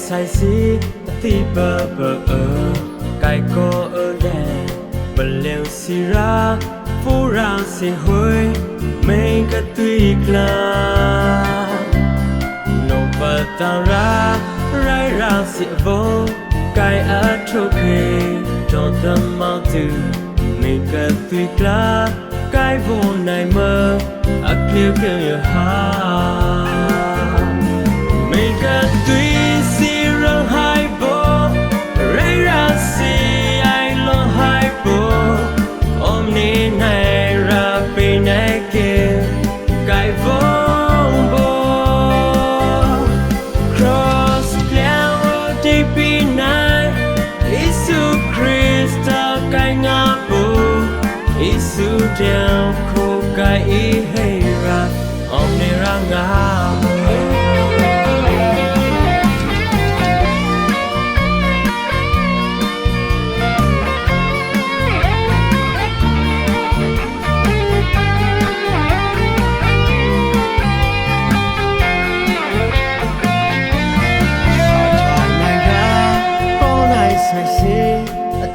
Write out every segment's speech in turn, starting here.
sai si ti bơ bơ cái cô ở đèn bờ lều si ra phú ra si hơi mấy cái tùy là nô bờ tao ra rai ra si vô cái ở chỗ kề cho tâm mau từ mấy cái tùy là cái vô này mơ ác liêu kêu như ha mấy cái tùy hai bộ rây ra si ai lo hai bộ ôm ni này ra bên này kia cái vong bộ cross leo đi bên này Isu Christa cái ngã bộ Isu đeo khô cái ý hay ra ôm ni ra ngã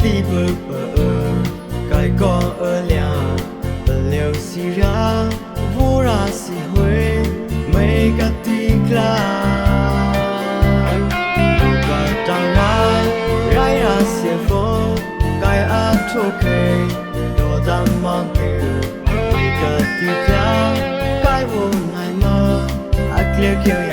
ti bơ bơ cái con ở nhà liều si ra vô ra si huế mấy cái tiếng la cái trăng ra gai ra si phố cái áo thô kề đồ đam mang kêu mấy cái tiếng la cái vô ngày mơ ác liệt kêu